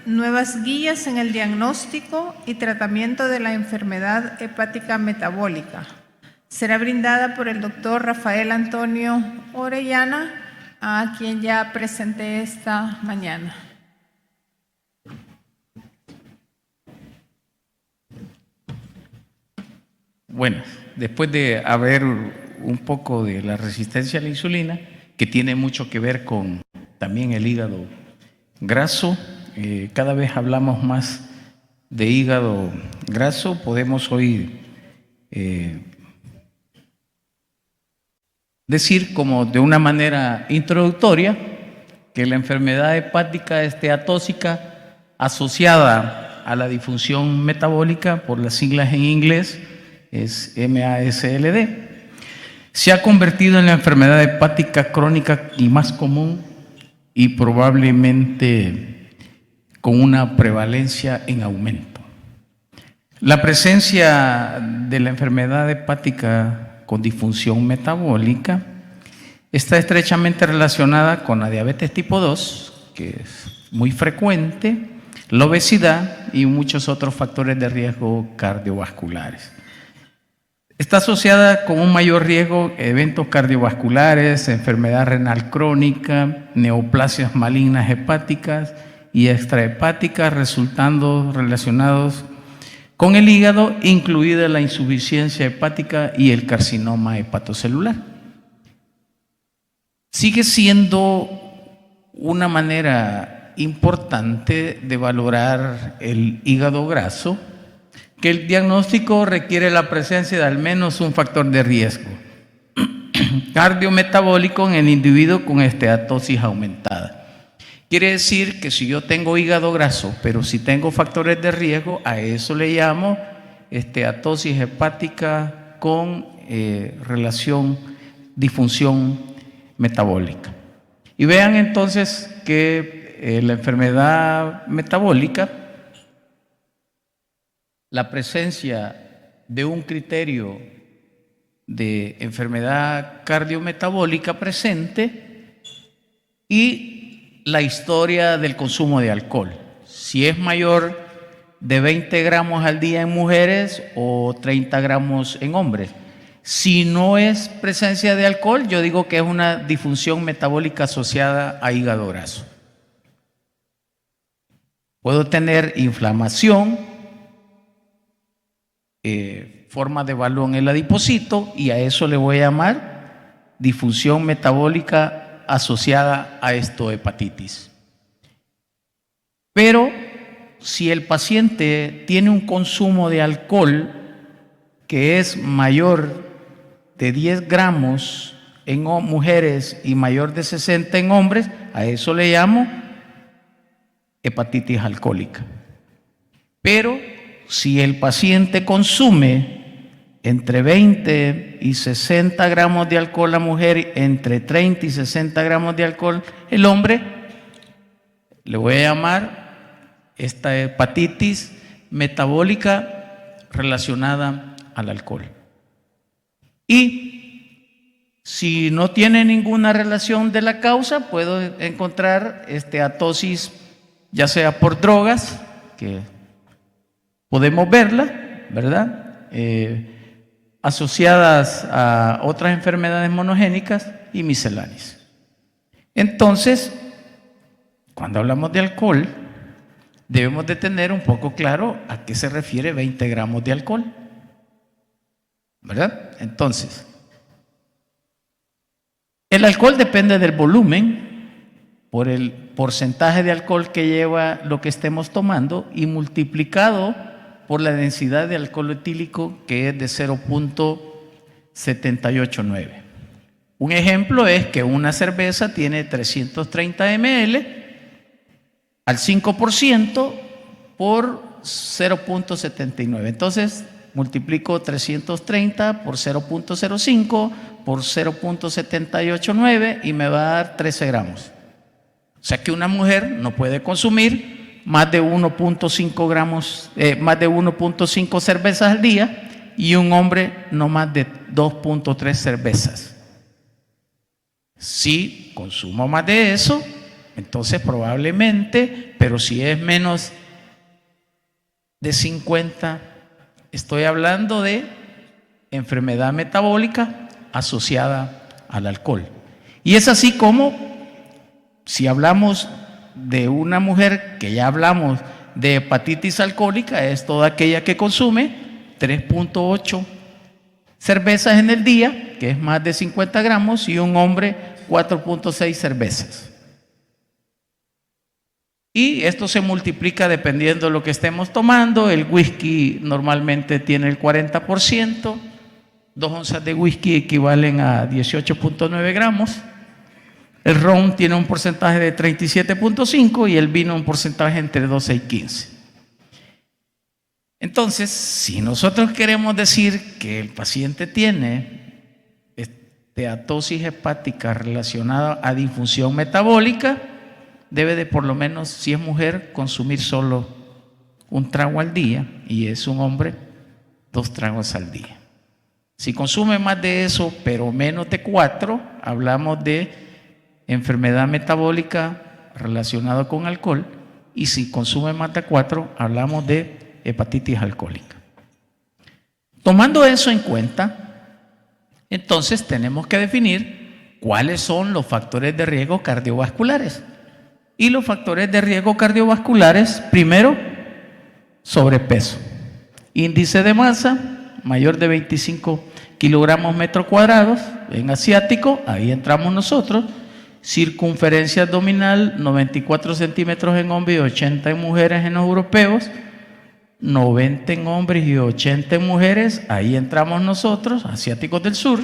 Nuevas guías en el diagnóstico y tratamiento de la enfermedad hepática metabólica. Será brindada por el doctor Rafael Antonio Orellana, a quien ya presenté esta mañana. Bueno, después de haber un poco de la resistencia a la insulina, que tiene mucho que ver con también el hígado graso, cada vez hablamos más de hígado graso. Podemos hoy decir como de una manera introductoria que la enfermedad hepática esteatóxica asociada a la disfunción metabólica, por las siglas en inglés, es MASLD, se ha convertido en la enfermedad hepática crónica y más común y probablemente con una prevalencia en aumento. La presencia de la enfermedad hepática con disfunción metabólica está estrechamente relacionada con la diabetes tipo 2, que es muy frecuente, la obesidad y muchos otros factores de riesgo cardiovasculares. Está asociada con un mayor riesgo de eventos cardiovasculares, enfermedad renal crónica, neoplasias malignas hepáticas y extrahepáticas, resultando relacionados con el hígado, incluida la insuficiencia hepática y el carcinoma hepatocelular. Sigue siendo una manera importante de valorar el hígado graso, que el diagnóstico requiere la presencia de al menos un factor de riesgo cardiometabólico en el individuo con esteatosis aumentada. Quiere decir que si yo tengo hígado graso, pero si tengo factores de riesgo, a eso le llamo esteatosis hepática con disfunción metabólica. Y vean entonces que la enfermedad metabólica, la presencia de un criterio de enfermedad cardiometabólica presente y la historia del consumo de alcohol. Si es mayor de 20 gramos al día en mujeres o 30 gramos en hombres. Si no es presencia de alcohol, yo digo que es una disfunción metabólica asociada a hígado graso. Puedo tener inflamación, forma de balón en el adipocito, y a eso le voy a llamar disfunción metabólica asociada a hepatitis. Pero si el paciente tiene un consumo de alcohol que es mayor de 10 gramos en mujeres y mayor de 60 en hombres, a eso le llamo hepatitis alcohólica. Pero si el paciente consume entre 20 y 60 gramos de alcohol la mujer, entre 30 y 60 gramos de alcohol el hombre, le voy a llamar esta hepatitis metabólica relacionada al alcohol. Y si no tiene ninguna relación de la causa, puedo encontrar esteatosis ya sea por drogas, que podemos verla, ¿verdad? Asociadas a otras enfermedades monogénicas y misceláneas. Entonces, cuando hablamos de alcohol, debemos de tener un poco claro a qué se refiere 20 gramos de alcohol, ¿verdad? Entonces, el alcohol depende del volumen, por el porcentaje de alcohol que lleva lo que estemos tomando y multiplicado por la densidad de alcohol etílico, que es de 0.789. Un ejemplo es que una cerveza tiene 330 ml al 5% por 0.79. Entonces multiplico 330 por 0.05 por 0.789 y me va a dar 13 gramos. O sea que una mujer no puede consumir más de 1.5 gramos, más de 1.5 cervezas al día, y un hombre no más de 2.3 cervezas. Si consumo más de eso, entonces probablemente, pero si es menos de 50, estoy hablando de enfermedad metabólica asociada al alcohol. Y es así como, si hablamos de una mujer, que ya hablamos de hepatitis alcohólica, es toda aquella que consume 3.8 cervezas en el día, que es más de 50 gramos, y un hombre 4.6 cervezas. Y esto se multiplica dependiendo de lo que estemos tomando. El whisky normalmente tiene el 40%, 2 onzas de whisky equivalen a 18.9 gramos. El ron tiene un porcentaje de 37.5 y el vino un porcentaje entre 12 y 15. Entonces, si nosotros queremos decir que el paciente tiene esteatosis hepática relacionada a disfunción metabólica, debe de, por lo menos, si es mujer, consumir solo un trago al día, y es un hombre, 2 tragos al día. Si consume más de eso, pero menos de 4, hablamos de enfermedad metabólica relacionada con alcohol, y si consume más de 4, hablamos de hepatitis alcohólica. Tomando eso en cuenta, entonces tenemos que definir cuáles son los factores de riesgo cardiovasculares. Y los factores de riesgo cardiovasculares, primero, sobrepeso, índice de masa mayor de 25 kilogramos metros cuadrados, en asiático, ahí entramos nosotros. Circunferencia abdominal 94 centímetros en hombres y 80 en mujeres en los europeos, 90 en hombres y 80 en mujeres, ahí entramos nosotros, asiáticos del sur.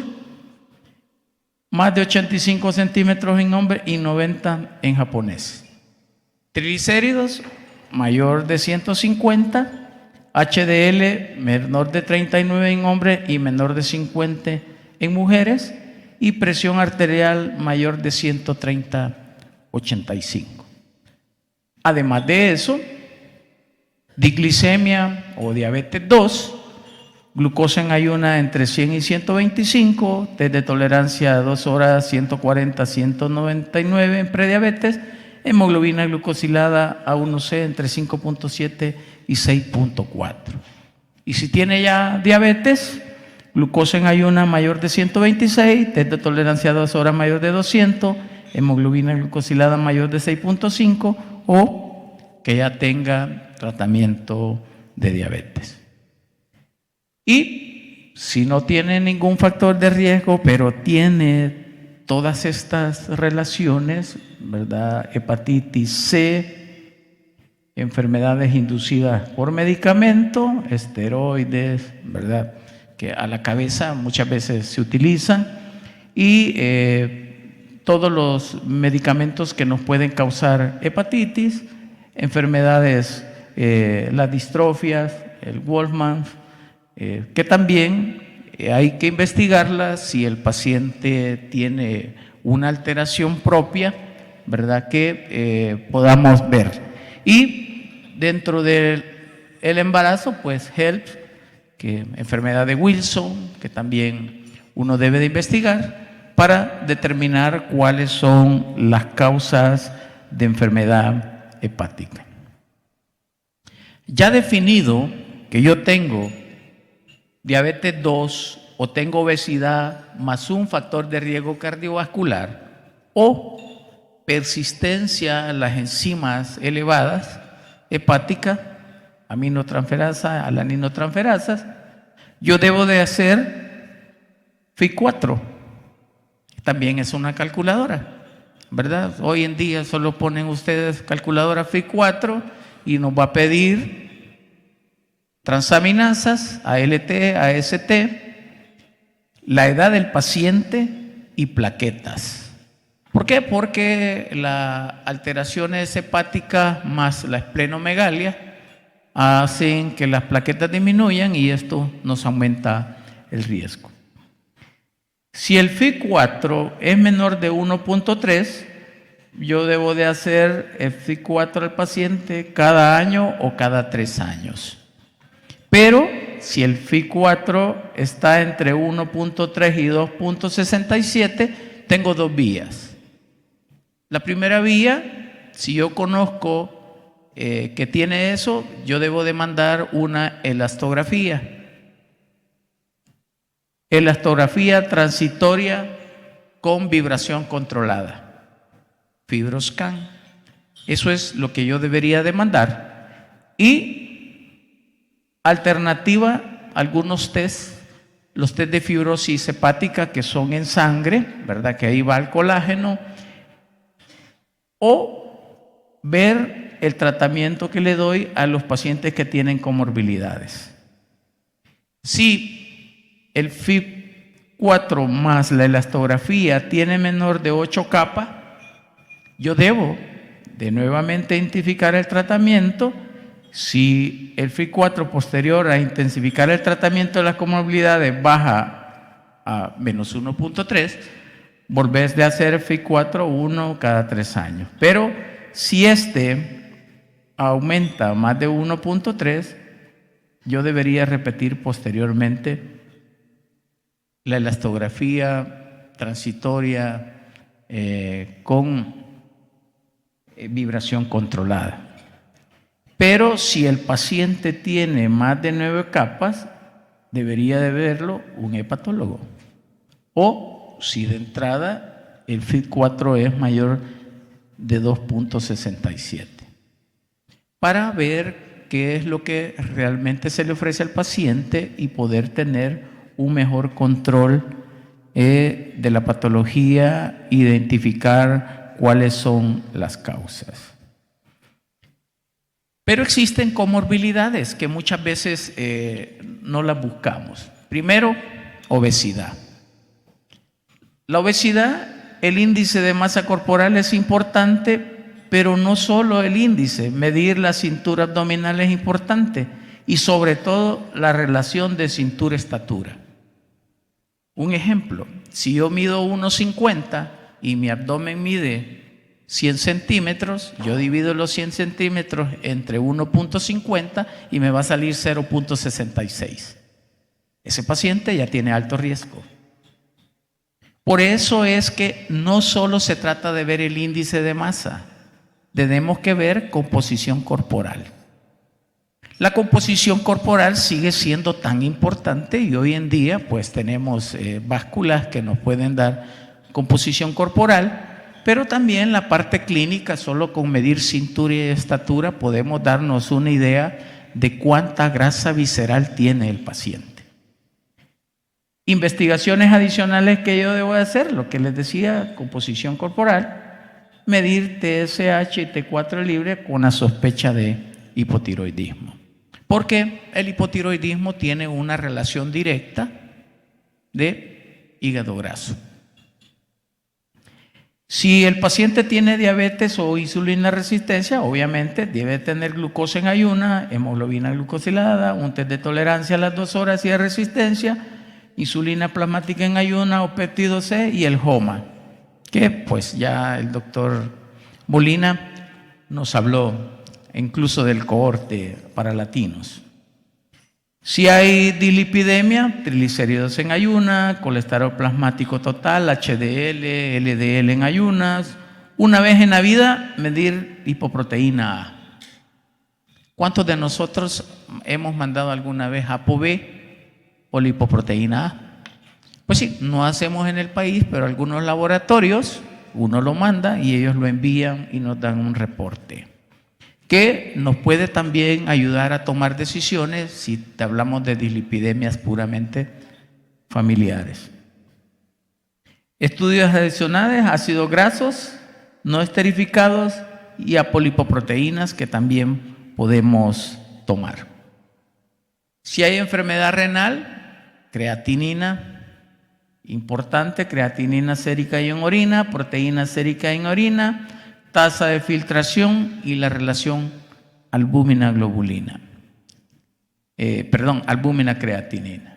Más de 85 centímetros en hombres y 90 en japoneses. Triglicéridos mayor de 150, HDL menor de 39 en hombres y menor de 50 en mujeres, y presión arterial mayor de 130/85. Además de eso, diglicemia o diabetes 2, glucosa en ayuna entre 100 y 125, test de tolerancia a 2 horas 140-199 en prediabetes, hemoglobina glucosilada A1C entre 5.7 y 6.4. Y si tiene ya diabetes, glucosa en ayuna mayor de 126, test de tolerancia a 2 horas mayor de 200, hemoglobina glucosilada mayor de 6.5, o que ya tenga tratamiento de diabetes. Y si no tiene ningún factor de riesgo, pero tiene todas estas relaciones, ¿verdad? Hepatitis C, enfermedades inducidas por medicamento, esteroides, ¿verdad?, que a la cabeza muchas veces se utilizan, y todos los medicamentos que nos pueden causar hepatitis, enfermedades, las distrofias, el Wolfram, que también hay que investigarlas si el paciente tiene una alteración propia, ¿verdad?, que podamos ver. Y dentro del embarazo, pues HELP, que enfermedad de Wilson, que también uno debe de investigar para determinar cuáles son las causas de enfermedad hepática. Ya definido que yo tengo diabetes 2 o tengo obesidad más un factor de riesgo cardiovascular o persistencia en las enzimas elevadas hepáticas, aminotransferasa, alaninotransferasas, yo debo de hacer FIC4. También es una calculadora, ¿verdad? Hoy en día solo ponen ustedes calculadora FIC4 y nos va a pedir transaminasas, ALT, AST, la edad del paciente y plaquetas. ¿Por qué? Porque las alteraciones hepáticas más la esplenomegalia hacen que las plaquetas disminuyan y esto nos aumenta el riesgo. Si el FIC4 es menor de 1.3, yo debo de hacer el FIC4 al paciente cada año o cada 3 años. Pero si el FIC4 está entre 1.3 y 2.67, tengo 2 vías. La primera vía si yo conozco que tiene eso, yo debo de mandar una elastografía. Elastografía transitoria con vibración controlada. FibroScan. Eso es lo que yo debería de mandar. Y alternativa, algunos test, los test de fibrosis hepática que son en sangre, ¿verdad? Que ahí va el colágeno. O ver el tratamiento que le doy a los pacientes que tienen comorbilidades. Si el FIB4 más la elastografía tiene menor de 8 capas, yo debo de nuevamente identificar el tratamiento. Si el FIB4 posterior a intensificar el tratamiento de las comorbilidades baja a menos 1.3, volvés de hacer FIB4 1 cada 3 años. Pero si este aumenta más de 1.3, yo debería repetir posteriormente la elastografía transitoria con vibración controlada. Pero si el paciente tiene más de 9 capas, debería de verlo un hepatólogo. O si de entrada el FIB4 es mayor de 2.67, para ver qué es lo que realmente se le ofrece al paciente y poder tener un mejor control de la patología, identificar cuáles son las causas. Pero existen comorbilidades que muchas veces no las buscamos. Primero, obesidad. La obesidad, el índice de masa corporal es importante, pero no solo el índice, medir la cintura abdominal es importante y sobre todo la relación de cintura-estatura. Un ejemplo, si yo mido 1,50 y mi abdomen mide 100 centímetros, yo divido los 100 centímetros entre 1.50 y me va a salir 0.66. Ese paciente ya tiene alto riesgo. Por eso es que no solo se trata de ver el índice de masa, tenemos que ver composición corporal. La composición corporal sigue siendo tan importante y hoy en día pues tenemos básculas que nos pueden dar composición corporal, pero también la parte clínica, solo con medir cintura y estatura podemos darnos una idea de cuánta grasa visceral tiene el paciente. Investigaciones adicionales que yo debo hacer, lo que les decía, composición corporal, medir TSH y T4 libre con la sospecha de hipotiroidismo. Porque el hipotiroidismo tiene una relación directa de hígado graso. Si el paciente tiene diabetes o insulina resistencia, obviamente debe tener glucosa en ayuna, hemoglobina glucosilada, un test de tolerancia a las 2 horas y de resistencia, insulina plasmática en ayuna o péptido C y el HOMA, que pues ya el doctor Molina nos habló incluso del cohorte para latinos. Si hay dislipidemia, triglicéridos en ayuna, colesterol plasmático total, HDL, LDL en ayunas, una vez en la vida medir lipoproteína A. ¿Cuántos de nosotros hemos mandado alguna vez ApoB o lipoproteína A? Pues sí, no hacemos en el país, pero algunos laboratorios, uno lo manda y ellos lo envían y nos dan un reporte que nos puede también ayudar a tomar decisiones si hablamos de dislipidemias puramente familiares. Estudios adicionales, ácidos grasos no esterificados y apolipoproteínas que también podemos tomar. Si hay enfermedad renal, creatinina, importante, creatinina sérica y en orina, proteína sérica en orina, tasa de filtración y la relación albúmina-globulina. Albúmina-creatinina.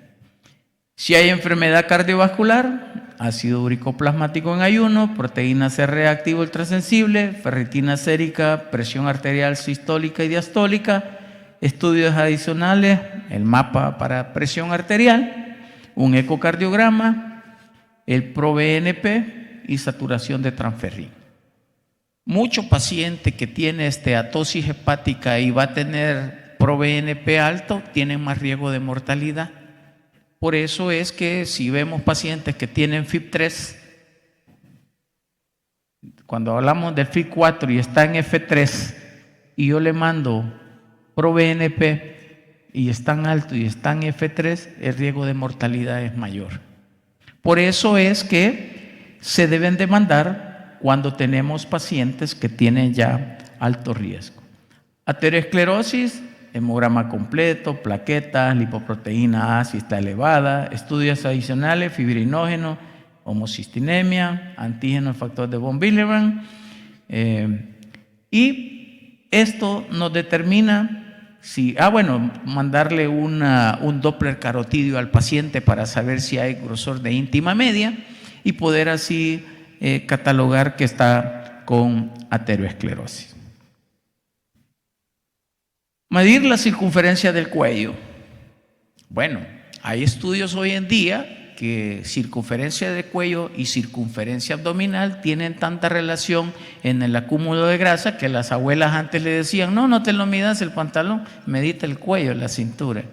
Si hay enfermedad cardiovascular, ácido úrico plasmático en ayuno, proteína C reactiva ultrasensible, ferritina sérica, presión arterial sistólica y diastólica, estudios adicionales, el mapa para presión arterial, un ecocardiograma, el ProBNP y saturación de transferrin. mucho paciente que tiene esteatosis hepática y va a tener ProBNP alto, tienen más riesgo de mortalidad. Por eso es que si vemos pacientes que tienen FIB3, cuando hablamos del FIB4 y está en F3 y yo le mando ProBNP y están alto y están F3, el riesgo de mortalidad es mayor. Por eso es que se deben de mandar cuando tenemos pacientes que tienen ya alto riesgo. Aterosclerosis, hemograma completo, plaquetas, lipoproteína A si está elevada, estudios adicionales, fibrinógeno, homocistinemia, antígeno, factor de von Willebrand, y esto nos determina si, mandarle un Doppler carotidio al paciente para saber si hay grosor de íntima media y poder así catalogar que está con aterosclerosis. Medir la circunferencia del cuello. Bueno, hay estudios hoy en día que circunferencia de cuello y circunferencia abdominal tienen tanta relación en el acúmulo de grasa que las abuelas antes le decían, no te lo midas el pantalón, medita el cuello, la cintura,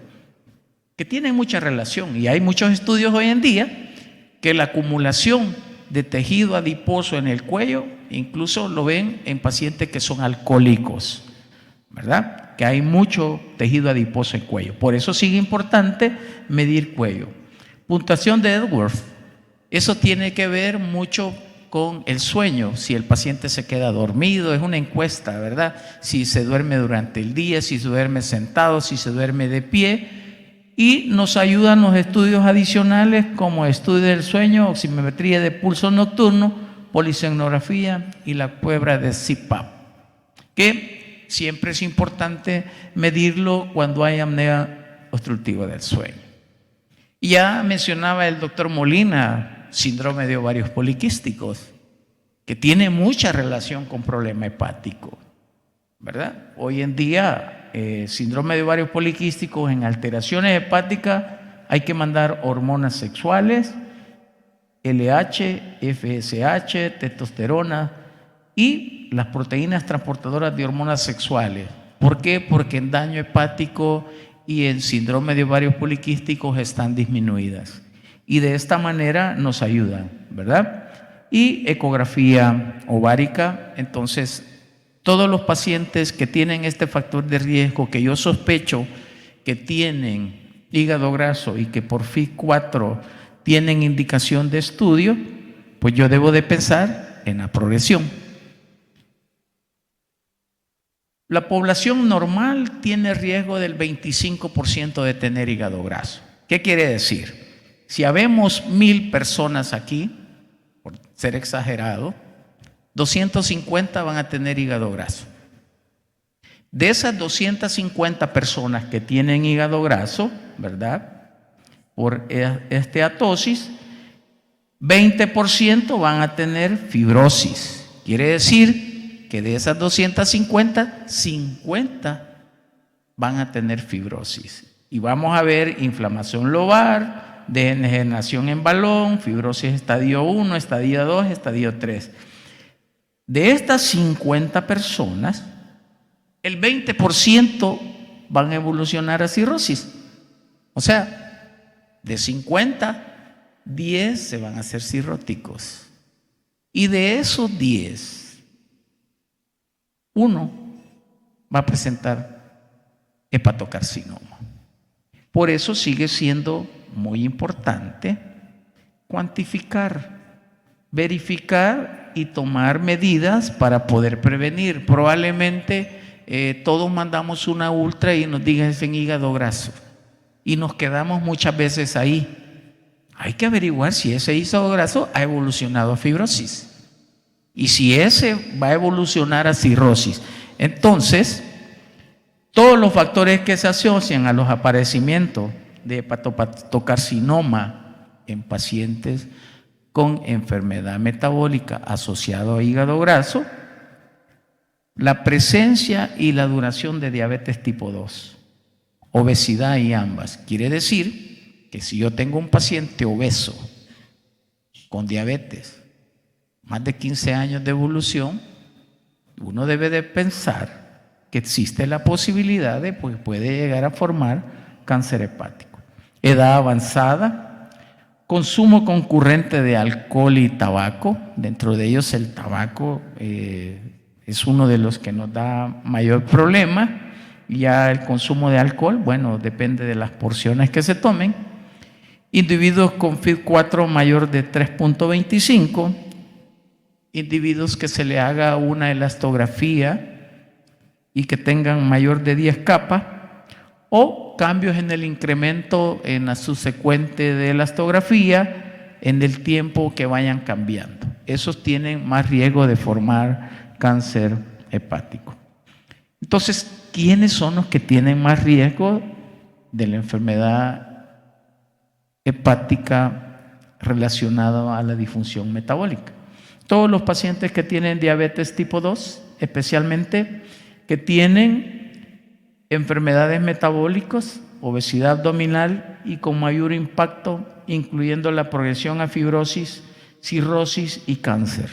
que tienen mucha relación. Y hay muchos estudios hoy en día que la acumulación de tejido adiposo en el cuello, incluso lo ven en pacientes que son alcohólicos, ¿verdad? Que hay mucho tejido adiposo en el cuello. Por eso sí es importante medir cuello. Puntuación de Epworth, eso tiene que ver mucho con el sueño, si el paciente se queda dormido, es una encuesta, ¿verdad? Si se duerme durante el día, si se duerme sentado, si se duerme de pie, y nos ayudan los estudios adicionales como estudio del sueño, oximetría de pulso nocturno, polisomnografía y la prueba de CPAP, que siempre es importante medirlo cuando hay apnea obstructiva del sueño. Ya mencionaba el doctor Molina, síndrome de ovarios poliquísticos, que tiene mucha relación con problema hepático, ¿verdad? Hoy en día, síndrome de ovarios poliquísticos en alteraciones hepáticas, hay que mandar hormonas sexuales, LH, FSH, testosterona y las proteínas transportadoras de hormonas sexuales. ¿Por qué? Porque en daño hepático y en síndrome de ovarios poliquísticos están disminuidas. Y de esta manera nos ayudan, ¿verdad? Y ecografía ovárica. Entonces, todos los pacientes que tienen este factor de riesgo, que yo sospecho que tienen hígado graso y que por FIB4 tienen indicación de estudio, pues yo debo de pensar en la progresión. La población normal tiene riesgo del 25% de tener hígado graso. ¿Qué quiere decir? Si habemos 1000 personas aquí, por ser exagerado, 250 van a tener hígado graso. De esas 250 personas que tienen hígado graso, ¿verdad? Por esteatosis, 20% van a tener fibrosis. Quiere decir que de esas 250, 50 van a tener fibrosis. Y vamos a ver inflamación lobar, degeneración en balón, fibrosis estadio 1, estadio 2, estadio 3. De estas 50 personas, el 20% van a evolucionar a cirrosis. O sea, de 50, 10 se van a hacer cirróticos. Y de esos 10, uno va a presentar hepatocarcinoma. Por eso sigue siendo muy importante cuantificar, verificar y tomar medidas para poder prevenir. Probablemente todos mandamos una ultra y nos digan es en hígado graso y nos quedamos muchas veces ahí. Hay que averiguar si ese hígado graso ha evolucionado a fibrosis. Y si ese va a evolucionar a cirrosis, entonces todos los factores que se asocian a los aparecimientos de hepatocarcinoma en pacientes con enfermedad metabólica asociada a hígado graso, la presencia y la duración de diabetes tipo 2, obesidad y ambas. Quiere decir que si yo tengo un paciente obeso con diabetes, más de 15 años de evolución, uno debe de pensar que existe la posibilidad de que puede llegar a formar cáncer hepático. Edad avanzada, consumo concurrente de alcohol y tabaco, dentro de ellos el tabaco es uno de los que nos da mayor problema. Ya el consumo de alcohol, bueno, depende de las porciones que se tomen. Individuos con FIB4 mayor de 3.25, individuos que se le haga una elastografía y que tengan mayor de 10 capas, o cambios en el incremento en la subsecuente de elastografía en el tiempo que vayan cambiando. Esos tienen más riesgo de formar cáncer hepático. Entonces, ¿quiénes son los que tienen más riesgo de la enfermedad hepática relacionada a la disfunción metabólica? Todos los pacientes que tienen diabetes tipo 2, especialmente que tienen enfermedades metabólicas, obesidad abdominal y con mayor impacto, incluyendo la progresión a fibrosis, cirrosis y cáncer.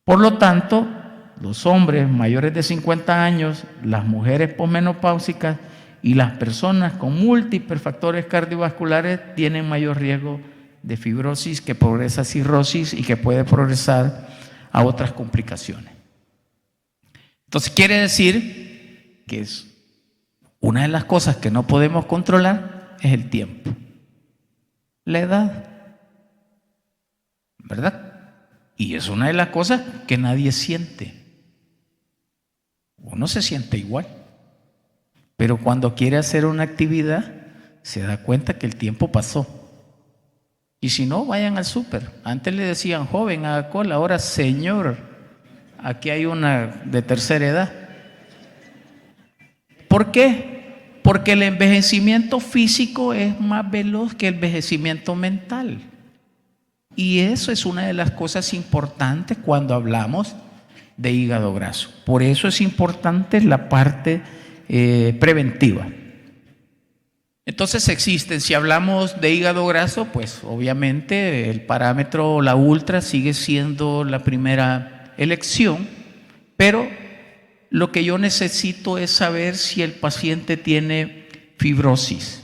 Por lo tanto, los hombres mayores de 50 años, las mujeres posmenopáusicas y las personas con múltiples factores cardiovasculares tienen mayor riesgo de fibrosis que progresa a cirrosis y que puede progresar a otras complicaciones. Entonces quiere decir que es una de las cosas que no podemos controlar es el tiempo, la edad, ¿verdad? Y es una de las cosas que nadie siente. Uno se siente igual, pero cuando quiere hacer una actividad se da cuenta que el tiempo pasó. Y si no, vayan al súper. Antes le decían joven, haga cola, ahora señor, aquí hay una de tercera edad. ¿Por qué? Porque el envejecimiento físico es más veloz que el envejecimiento mental. Y eso es una de las cosas importantes cuando hablamos de hígado graso. Por eso es importante la parte preventiva. Entonces existen, si hablamos de hígado graso, pues obviamente el parámetro, la ultra, sigue siendo la primera elección, pero lo que yo necesito es saber si el paciente tiene fibrosis,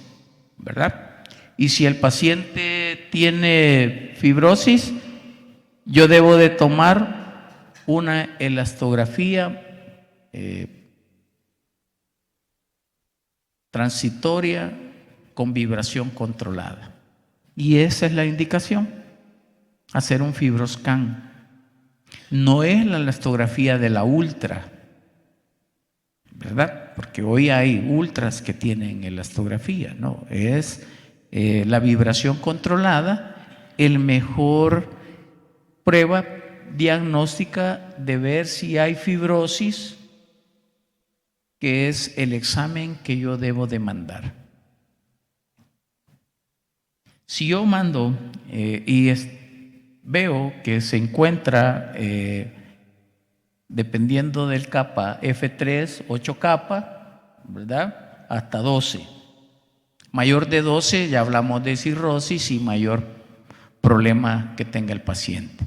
¿verdad? Y si el paciente tiene fibrosis, yo debo de tomar una elastografía transitoria con vibración controlada. Y esa es la indicación, hacer un fibroscan. No es la elastografía de la ultra, ¿verdad? Porque hoy hay ultras que tienen elastografía, no, es la vibración controlada, el mejor prueba diagnóstica de ver si hay fibrosis, que es el examen que yo debo de mandar. Si yo mando veo que se encuentra, dependiendo del capa, F3, 8 capas, ¿verdad? Hasta 12. Mayor de 12 ya hablamos de cirrosis y mayor problema que tenga el paciente.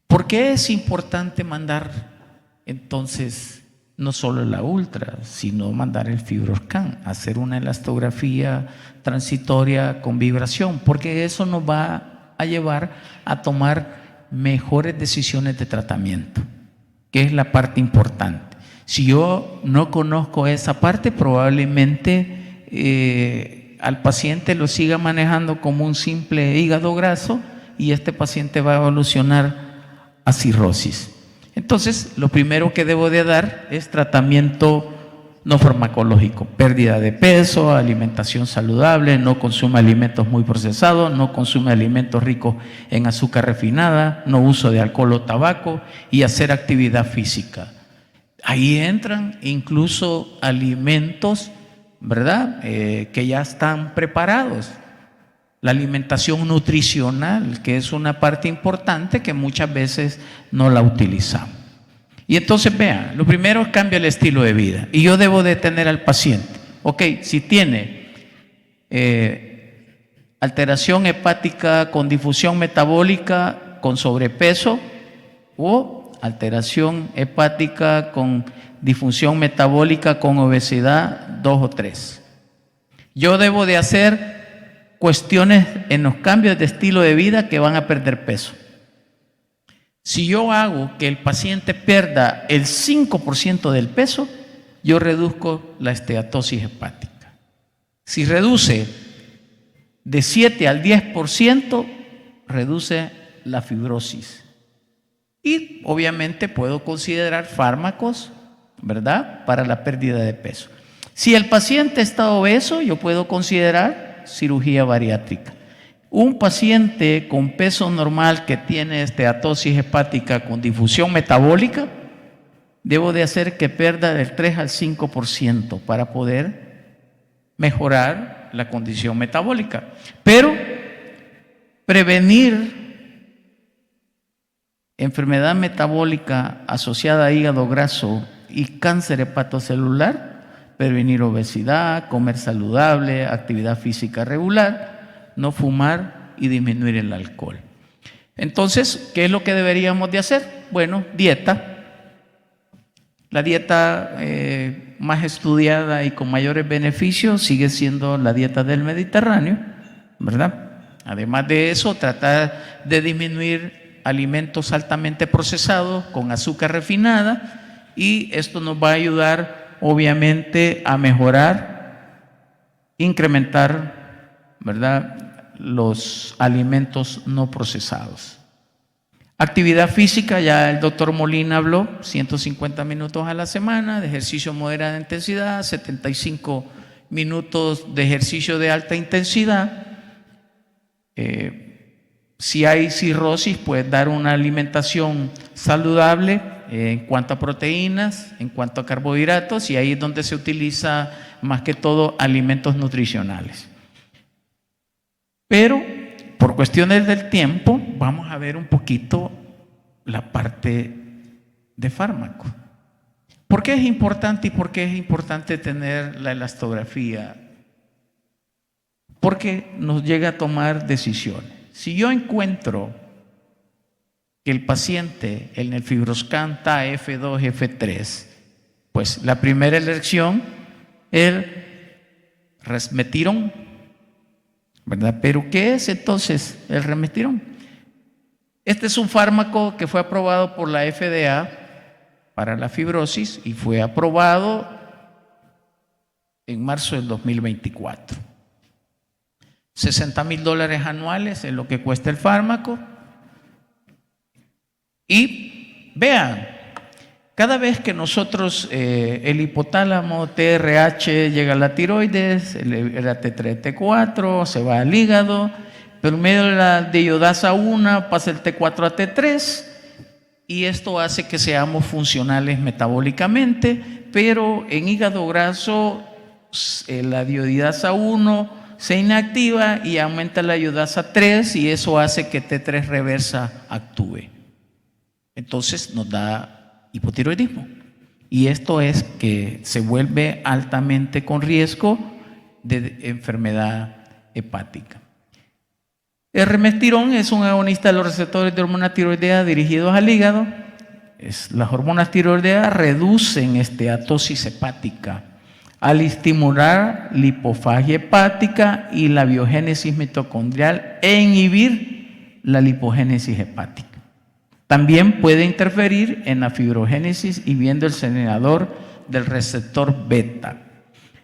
¿Por qué es importante mandar entonces no solo la ultra, sino mandar el fibroscan, hacer una elastografía transitoria con vibración? Porque eso nos va a llevar a tomar mejores decisiones de tratamiento, que es la parte importante. Si yo no conozco esa parte, probablemente al paciente lo siga manejando como un simple hígado graso y este paciente va a evolucionar a cirrosis. Entonces, lo primero que debo de dar es tratamiento no farmacológico, pérdida de peso, alimentación saludable, no consume alimentos muy procesados, no consume alimentos ricos en azúcar refinada, no uso de alcohol o tabaco y hacer actividad física. Ahí entran incluso alimentos, ¿verdad? Que ya están preparados. La alimentación nutricional, que es una parte importante que muchas veces no la utilizamos. Y entonces vean, lo primero es cambia el estilo de vida. Y yo debo de tener al paciente. Ok, si tiene alteración hepática con difusión metabólica, con sobrepeso o alteración hepática con disfunción metabólica con obesidad 2 o 3. Yo debo de hacer cuestiones en los cambios de estilo de vida que van a perder peso. Si yo hago que el paciente pierda el 5% del peso, yo reduzco la esteatosis hepática. Si reduce de 7 al 10%, reduce la fibrosis. Y obviamente puedo considerar fármacos, ¿verdad?, para la pérdida de peso. Si el paciente está obeso, yo puedo considerar cirugía bariátrica. Un paciente con peso normal que tiene esteatosis hepática con difusión metabólica, debo de hacer que pierda del 3 al 5% para poder mejorar la condición metabólica. Pero prevenir enfermedad metabólica asociada a hígado graso y cáncer hepatocelular, prevenir obesidad, comer saludable, actividad física regular, no fumar y disminuir el alcohol. Entonces, ¿qué es lo que deberíamos de hacer? Bueno, dieta. La dieta más estudiada y con mayores beneficios sigue siendo la dieta del Mediterráneo, ¿verdad? Además de eso, tratar de disminuir alimentos altamente procesados con azúcar refinada, y esto nos va a ayudar obviamente a mejorar, incrementar, ¿verdad?, los alimentos no procesados. Actividad física, ya el doctor Molina habló, 150 minutos a la semana de ejercicio de moderada intensidad, 75 minutos de ejercicio de alta intensidad. Si hay cirrosis, pues dar una alimentación saludable en cuanto a proteínas, en cuanto a carbohidratos, y ahí es donde se utiliza más que todo alimentos nutricionales. Pero por cuestiones del tiempo vamos a ver un poquito la parte de fármaco. ¿Por qué es importante y por qué es importante tener la elastografía? Porque nos llega a tomar decisiones. Si yo encuentro que el paciente en el FibroScan está F2, F3, pues la primera elección es el resmetirón, ¿verdad? ¿Pero qué es entonces el resmetirón? Este es un fármaco que fue aprobado por la FDA para la fibrosis y fue aprobado en marzo del 2024. $60,000 anuales es lo que cuesta el fármaco. Y vean, cada vez que nosotros el hipotálamo, TRH, llega a la tiroides, el T3, T4, se va al hígado, pero en medio de la iodasa 1 pasa el T4 a T3, y esto hace que seamos funcionales metabólicamente, pero en hígado graso la iodasa 1 se inactiva y aumenta la iodasa 3, y eso hace que T3 reversa actúe. Entonces nos da hipotiroidismo, y esto es que se vuelve altamente con riesgo de enfermedad hepática. El resmetirón es un agonista de los receptores de hormona tiroidea dirigidos al hígado. Las hormonas tiroideas reducen esteatosis hepática al estimular lipofagia hepática y la biogénesis mitocondrial e inhibir la lipogénesis hepática. También puede interferir en la fibrogénesis inhibiendo el señalador del receptor beta.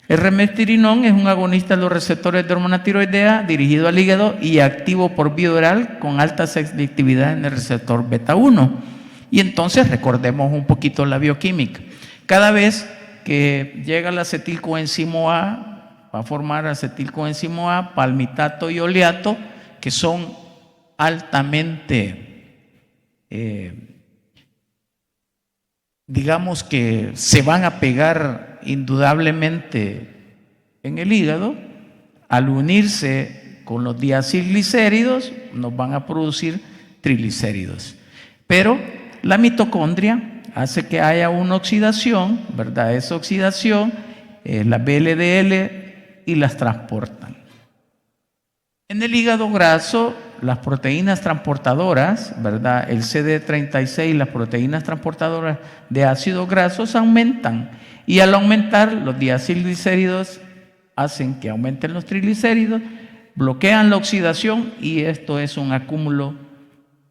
El resmetirinón es un agonista de los receptores de hormona tiroidea dirigido al hígado y activo por vía oral con alta selectividad en el receptor beta 1. Y entonces recordemos un poquito la bioquímica. Cada vez que llega el acetilcoenzimo A, va a formar acetilcoenzimo A, palmitato y oleato, que son altamente digamos que se van a pegar indudablemente en el hígado. Al unirse con los diacilglicéridos nos van a producir triglicéridos, pero la mitocondria hace que haya una oxidación, ¿verdad? Esa oxidación las VLDL y las transportan. En el hígado graso las proteínas transportadoras, ¿verdad? El CD36, las proteínas transportadoras de ácidos grasos aumentan. Y al aumentar, los diacilglicéridos hacen que aumenten los triglicéridos, bloquean la oxidación y esto es un acúmulo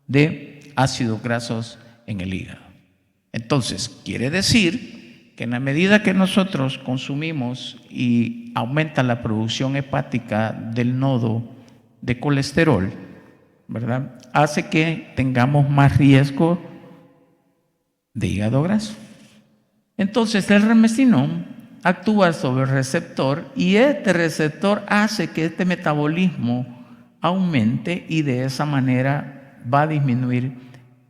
de ácidos grasos en el hígado. Entonces, quiere decir que en la medida que nosotros consumimos y aumenta la producción hepática del nodo de colesterol, ¿verdad?, hace que tengamos más riesgo de hígado graso. Entonces, el remestinón actúa sobre el receptor y este receptor hace que este metabolismo aumente y de esa manera va a disminuir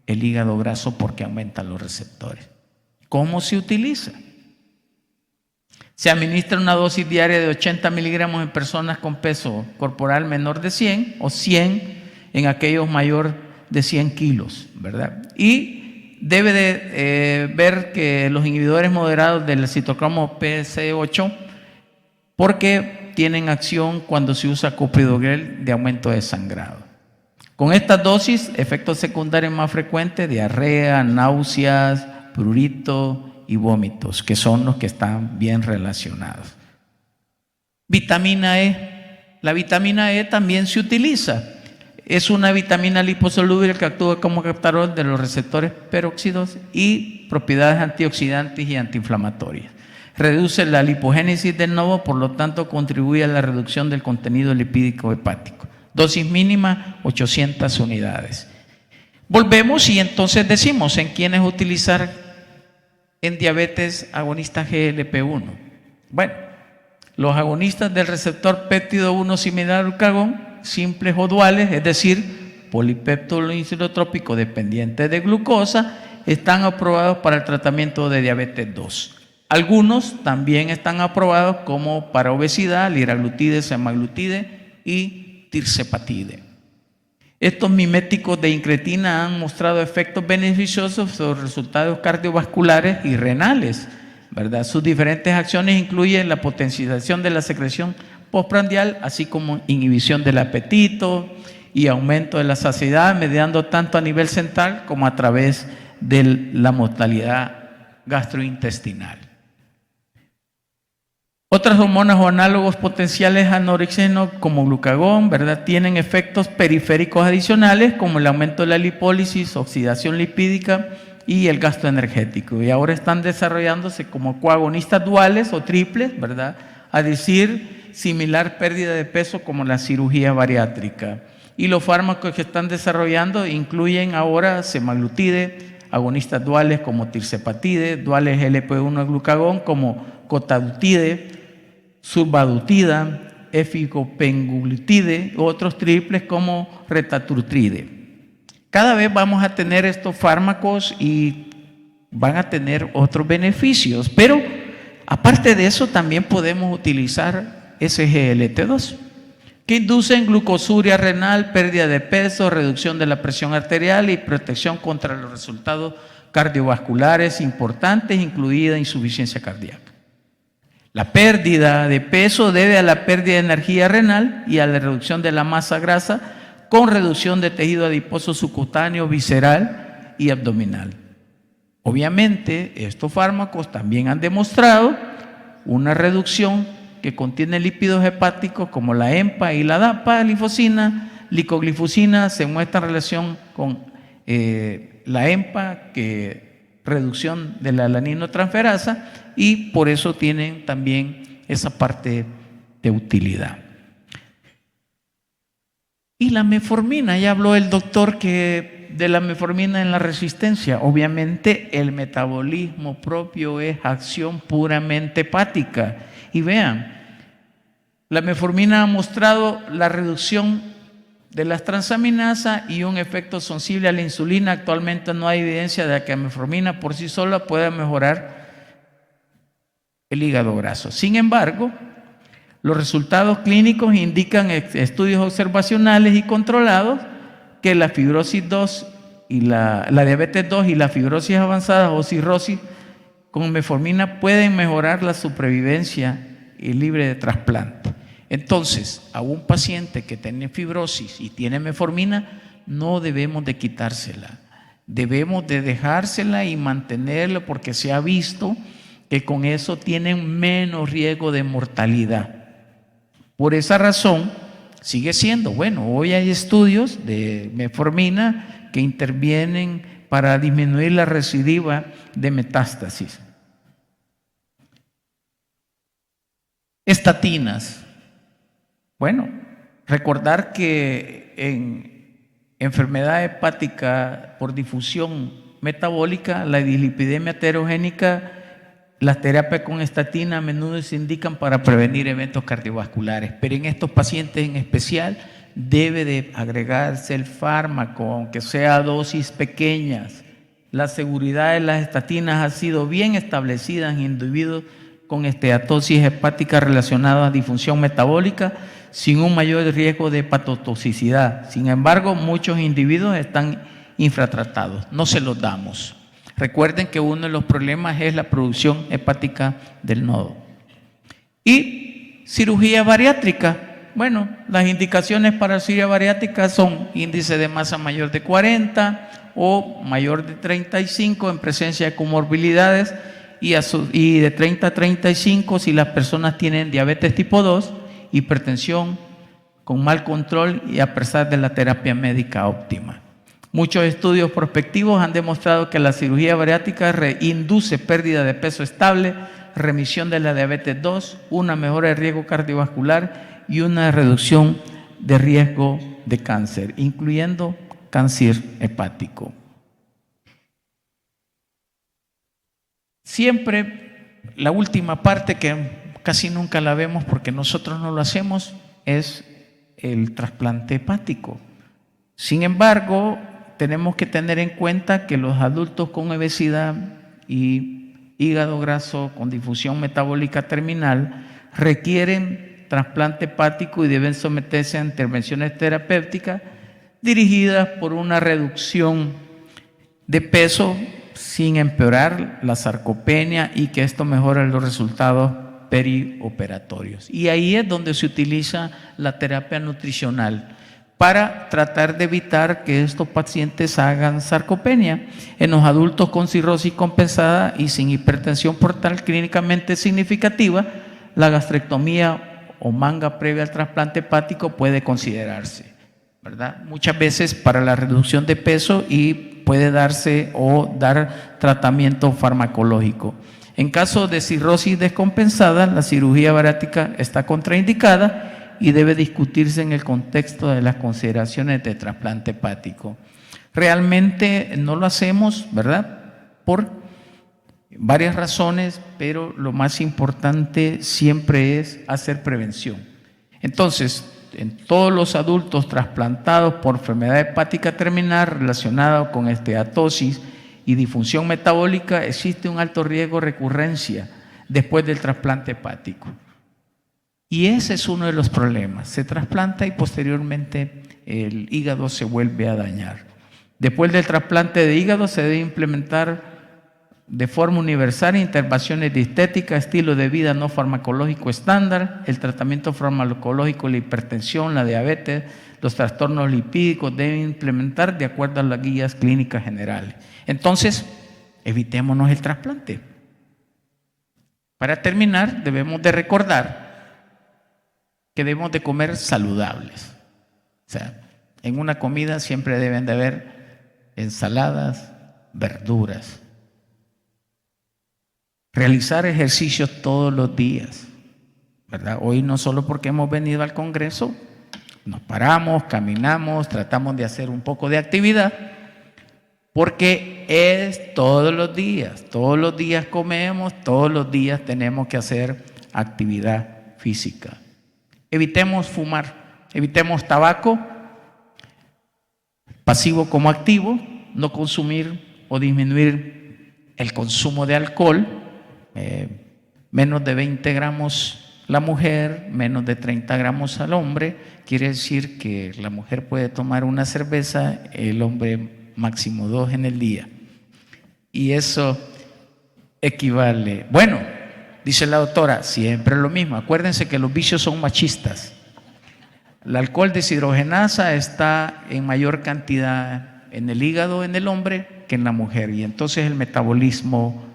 el hígado graso porque aumentan los receptores. ¿Cómo se utiliza? Se administra una dosis diaria de 80 miligramos en personas con peso corporal menor de 100 o 100 en aquellos mayor de 100 kilos, ¿verdad? Y debe de ver que los inhibidores moderados del citocromo PC8 porque tienen acción cuando se usa clopidogrel de aumento de sangrado. Con estas dosis, efectos secundarios más frecuentes, diarrea, náuseas, prurito y vómitos, que son los que están bien relacionados. Vitamina E. La vitamina E también se utiliza. Es una vitamina liposoluble que actúa como captador de los receptores peróxidos y propiedades antioxidantes y antiinflamatorias. Reduce la lipogénesis del nodo, por lo tanto contribuye a la reducción del contenido lipídico hepático. Dosis mínima 800 unidades. Volvemos y entonces decimos en quiénes utilizar en diabetes agonistas GLP-1. Bueno, los agonistas del receptor péptido 1 similar al glucagón, simples o duales, es decir, polipéptido insulotrópico dependiente de glucosa, están aprobados para el tratamiento de diabetes 2. Algunos también están aprobados como para obesidad, liraglutide, semaglutide y tirzepatide. Estos miméticos de incretina han mostrado efectos beneficiosos sobre resultados cardiovasculares y renales, ¿verdad? Sus diferentes acciones incluyen la potenciación de la secreción postprandial, así como inhibición del apetito y aumento de la saciedad, mediando tanto a nivel central como a través de la modalidad gastrointestinal. Otras hormonas o análogos potenciales anorexígenos como glucagón, ¿verdad?, tienen efectos periféricos adicionales como el aumento de la lipólisis, oxidación lipídica y el gasto energético. Y ahora están desarrollándose como coagonistas duales o triples, ¿verdad?, a decir similar pérdida de peso como la cirugía bariátrica. Y los fármacos que están desarrollando incluyen ahora semaglutide, agonistas duales como tirzepatide, duales GLP-1 glucagón como cotadutide, surbadutida, eficopenglutide, otros triples como retatrutide. Cada vez vamos a tener estos fármacos y van a tener otros beneficios, pero aparte de eso también podemos utilizar SGLT2, que inducen glucosuria renal, pérdida de peso, reducción de la presión arterial y protección contra los resultados cardiovasculares importantes, incluida insuficiencia cardíaca. La pérdida de peso debe a la pérdida de energía renal y a la reducción de la masa grasa con reducción de tejido adiposo subcutáneo, visceral y abdominal. Obviamente, estos fármacos también han demostrado una reducción que contiene lípidos hepáticos como la EMPA y la DAPA, glifosina, licoglifosina, se muestra en relación con la EMPA, que reducción de la alaninotransferasa, y por eso tienen también esa parte de utilidad. Y la metformina, ya habló el doctor que de la metformina en la resistencia. Obviamente el metabolismo propio es acción puramente hepática. Y vean, la metformina ha mostrado la reducción de las transaminasas y un efecto sensible a la insulina. Actualmente no hay evidencia de que la metformina por sí sola pueda mejorar el hígado graso. Sin embargo, los resultados clínicos indican estudios observacionales y controlados que la fibrosis 2 y la diabetes 2 y la fibrosis avanzada o cirrosis con metformina pueden mejorar la supervivencia y libre de trasplante. Entonces, a un paciente que tiene fibrosis y tiene metformina, no debemos de quitársela. Debemos de dejársela y mantenerla porque se ha visto que con eso tienen menos riesgo de mortalidad. Por esa razón, sigue siendo, bueno, hoy hay estudios de metformina que intervienen para disminuir la recidiva de metástasis. Estatinas. Bueno, recordar que en enfermedad hepática por difusión metabólica, la dislipidemia heterogénica, las terapias con estatina a menudo se indican para prevenir eventos cardiovasculares, pero en estos pacientes en especial debe de agregarse el fármaco, aunque sea a dosis pequeñas. La seguridad de las estatinas ha sido bien establecida en individuos con esteatosis hepática relacionada a disfunción metabólica sin un mayor riesgo de hepatotoxicidad. Sin embargo, muchos individuos están infratratados, no se los damos. Recuerden que uno de los problemas es la producción hepática del nodo. Y cirugía bariátrica. Bueno, las indicaciones para cirugía bariátrica son índice de masa mayor de 40 o mayor de 35 en presencia de comorbilidades y de 30 a 35 si las personas tienen diabetes tipo 2, hipertensión con mal control y a pesar de la terapia médica óptima. Muchos estudios prospectivos han demostrado que la cirugía bariátrica induce pérdida de peso estable, remisión de la diabetes 2, una mejora de riesgo cardiovascular y una reducción de riesgo de cáncer, incluyendo cáncer hepático. Siempre la última parte que casi nunca la vemos porque nosotros no lo hacemos es el trasplante hepático. Sin embargo, tenemos que tener en cuenta que los adultos con obesidad y hígado graso con difusión metabólica terminal requieren trasplante hepático y deben someterse a intervenciones terapéuticas dirigidas por una reducción de peso sin empeorar la sarcopenia y que esto mejora los resultados perioperatorios. Y ahí es donde se utiliza la terapia nutricional para tratar de evitar que estos pacientes hagan sarcopenia. En los adultos con cirrosis compensada y sin hipertensión portal clínicamente significativa, la gastrectomía o manga previa al trasplante hepático puede considerarse, ¿verdad? Muchas veces para la reducción de peso y puede darse o dar tratamiento farmacológico. En caso de cirrosis descompensada, la cirugía bariátrica está contraindicada y debe discutirse en el contexto de las consideraciones de trasplante hepático. Realmente no lo hacemos, ¿verdad? Por varias razones, pero lo más importante siempre es hacer prevención. Entonces, en todos los adultos trasplantados por enfermedad hepática terminal relacionada con esteatosis y disfunción metabólica, existe un alto riesgo de recurrencia después del trasplante hepático. Y ese es uno de los problemas. Se trasplanta y posteriormente el hígado se vuelve a dañar. Después del trasplante de hígado se debe implementar de forma universal intervenciones de estética, estilo de vida no farmacológico estándar, el tratamiento farmacológico, la hipertensión, la diabetes, los trastornos lipídicos deben implementar de acuerdo a las guías clínicas generales. Entonces, evitémonos el trasplante. Para terminar, debemos de recordar que debemos de comer saludables. O sea, en una comida siempre deben de haber ensaladas, verduras. Realizar ejercicios todos los días, ¿verdad? Hoy no solo porque hemos venido al Congreso, nos paramos, caminamos, tratamos de hacer un poco de actividad, porque es todos los días comemos, todos los días tenemos que hacer actividad física. Evitemos fumar, evitemos tabaco, pasivo como activo, no consumir o disminuir el consumo de alcohol, menos de 20 gramos la mujer, menos de 30 gramos al hombre, quiere decir que la mujer puede tomar una cerveza, el hombre máximo 2 en el día. Y eso equivale, bueno, Dice la doctora, siempre lo mismo. Acuérdense que los vicios son machistas. El alcohol deshidrogenasa está en mayor cantidad en el hígado en el hombre que en la mujer, y entonces el metabolismo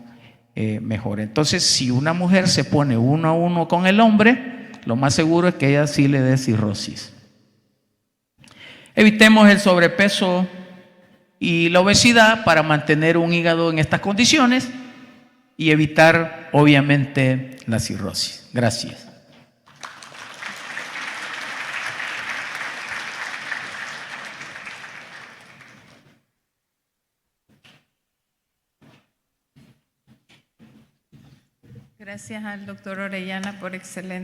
mejora. Entonces, si una mujer se pone 1 a 1 con el hombre, lo más seguro es que ella sí le dé cirrosis. Evitemos el sobrepeso y la obesidad para mantener un hígado en estas condiciones y evitar, obviamente, la cirrosis. Gracias. Gracias al doctor Orellana por excelente